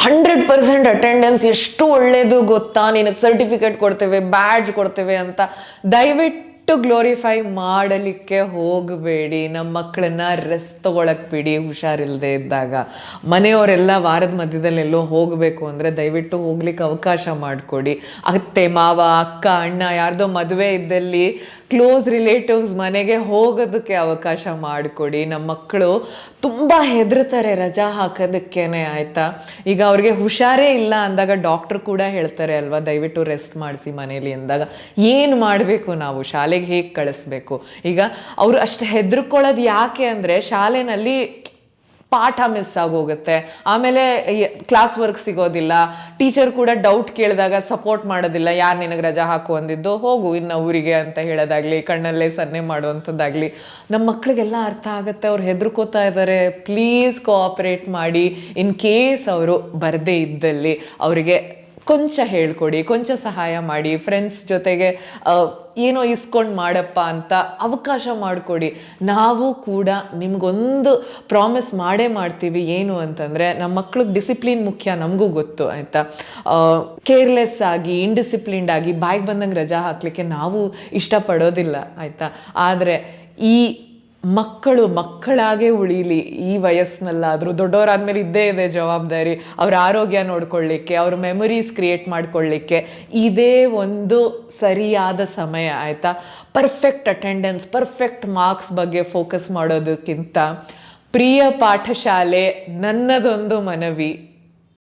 100% attendance ಎಷ್ಟು ಒಳ್ಳೇದು ಗೊತ್ತಾ, ನಿನಗೆ ಸರ್ಟಿಫಿಕೇಟ್ ಕೊಡ್ತೇವೆ, ಬ್ಯಾಡ್ಜ್ ಕೊಡ್ತೇವೆ ಅಂತ ದಯವಿಟ್ಟು ಗ್ಲೋರಿಫೈ ಮಾಡಲಿಕ್ಕೆ ಹೋಗಬೇಡಿ. ನಮ್ಮ ಮಕ್ಕಳನ್ನ ರೆಸ್ಟ್ ತಗೊಳಕ್ ಬಿಡಿ. ಹುಷಾರಿಲ್ಲದೆ ಇದ್ದಾಗ ಮನೆಯವರೆಲ್ಲ ವಾರದ ಮಧ್ಯದಲ್ಲಿ ಎಲ್ಲೋ ಹೋಗಬೇಕು ಅಂದರೆ ದಯವಿಟ್ಟು ಹೋಗ್ಲಿಕ್ಕೆ ಅವಕಾಶ ಮಾಡಿಕೊಡಿ. ಅತ್ತೆ ಮಾವ ಅಕ್ಕ ಅಣ್ಣ ಯಾರ್ದೋ ಮದುವೆ ಇದ್ದಲ್ಲಿ ಕ್ಲೋಸ್ ರಿಲೇಟಿವ್ಸ್ ಮನೆಗೆ ಹೋಗೋದಕ್ಕೆ ಅವಕಾಶ ಮಾಡಿಕೊಡಿ. ನಮ್ಮ ಮಕ್ಕಳು ತುಂಬ ಹೆದರ್ತಾರೆ ರಜಾ ಹಾಕೋದಕ್ಕೇನೆ, ಆಯಿತಾ. ಈಗ ಅವ್ರಿಗೆ ಹುಷಾರೇ ಇಲ್ಲ ಅಂದಾಗ ಡಾಕ್ಟ್ರು ಕೂಡ ಹೇಳ್ತಾರೆ ಅಲ್ವಾ, ದಯವಿಟ್ಟು ರೆಸ್ಟ್ ಮಾಡಿಸಿ ಮನೇಲಿ ಅಂದಾಗ ಏನು ಮಾಡಬೇಕು ನಾವು, ಶಾಲೆಗೆ ಹೇಗೆ ಕಳಿಸ್ಬೇಕು? ಈಗ ಅವರು ಅಷ್ಟು ಹೆದರ್ಕೊಳ್ಳೋದು ಯಾಕೆ ಅಂದರೆ ಶಾಲೆಯಲ್ಲಿ ಪಾಠ ಮಿಸ್ ಆಗೋಗುತ್ತೆ, ಆಮೇಲೆ ಕ್ಲಾಸ್ ವರ್ಕ್ ಸಿಗೋದಿಲ್ಲ, ಟೀಚರ್ ಕೂಡ ಡೌಟ್ ಕೇಳಿದಾಗ ಸಪೋರ್ಟ್ ಮಾಡೋದಿಲ್ಲ. ಯಾರು ನಿನಗೆ ರಜಾ ಹಾಕು ಅಂದಿದ್ದು, ಹೋಗು ಇನ್ನು ಊರಿಗೆ ಅಂತ ಹೇಳೋದಾಗ್ಲಿ, ಕಣ್ಣಲ್ಲೇ ಸನ್ನೆ ಮಾಡುವಂಥದ್ದಾಗಲಿ ನಮ್ಮ ಮಕ್ಕಳಿಗೆಲ್ಲ ಅರ್ಥ ಆಗುತ್ತೆ. ಅವ್ರು ಹೆದರ್ಕೋತಾ ಇದ್ದಾರೆ, ಪ್ಲೀಸ್ ಕೋಆಪ್ರೇಟ್ ಮಾಡಿ. ಇನ್ ಕೇಸ್ ಅವರು ಬರದೇ ಇದ್ದಲ್ಲಿ ಅವರಿಗೆ ಕೊಂಚ ಹೇಳ್ಕೊಡಿ, ಕೊಂಚ ಸಹಾಯ ಮಾಡಿ. ಫ್ರೆಂಡ್ಸ್ ಜೊತೆಗೆ ಏನೋ ಇಸ್ಕೊಂಡು ಮಾಡಪ್ಪ ಅಂತ ಅವಕಾಶ ಮಾಡಿಕೊಡಿ. ನಾವು ಕೂಡ ನಿಮಗೊಂದು ಪ್ರಾಮಿಸ್ ಮಾಡೇ ಮಾಡ್ತೀವಿ, ಏನು ಅಂತಂದರೆ ನಮ್ಮ ಮಕ್ಳಿಗೆ ಡಿಸಿಪ್ಲಿನ್ ಮುಖ್ಯ, ನಮಗೂ ಗೊತ್ತು ಆಯಿತಾ. ಕೇರ್ಲೆಸ್ ಆಗಿ ಇಂಡಿಸಿಪ್ಲಿನ್ಡ್ ಆಗಿ ಬಾಯಿಗೆ ಬಂದಂಗೆ ರಜಾ ಹಾಕಲಿಕ್ಕೆ ನಾವು ಇಷ್ಟಪಡೋದಿಲ್ಲ ಆಯಿತಾ. ಆದರೆ ಈ ಮಕ್ಕಳಾಗೆ ಉಳೀಲಿ ಈ ವಯಸ್ಸಿನಲ್ಲಾದರೂ. ದೊಡ್ಡವರಾದ್ಮೇಲೆ ಇದ್ದೇ ಇದೆ ಜವಾಬ್ದಾರಿ, ಅವ್ರ ಆರೋಗ್ಯ ನೋಡ್ಕೊಳ್ಳಿಕ್ಕೆ, ಅವ್ರ ಮೆಮೊರೀಸ್ ಕ್ರಿಯೇಟ್ ಮಾಡ್ಕೊಳ್ಳಿಕ್ಕೆ ಇದೇ ಒಂದು ಸರಿಯಾದ ಸಮಯ ಆಯಿತಾ. ಪರ್ಫೆಕ್ಟ್ ಅಟೆಂಡೆನ್ಸ್, ಪರ್ಫೆಕ್ಟ್ ಮಾರ್ಕ್ಸ್ ಬಗ್ಗೆ ಫೋಕಸ್ ಮಾಡೋದಕ್ಕಿಂತ ಪ್ರಿಯ ಪಾಠಶಾಲೆ ನನ್ನದೊಂದು ಮನವಿ,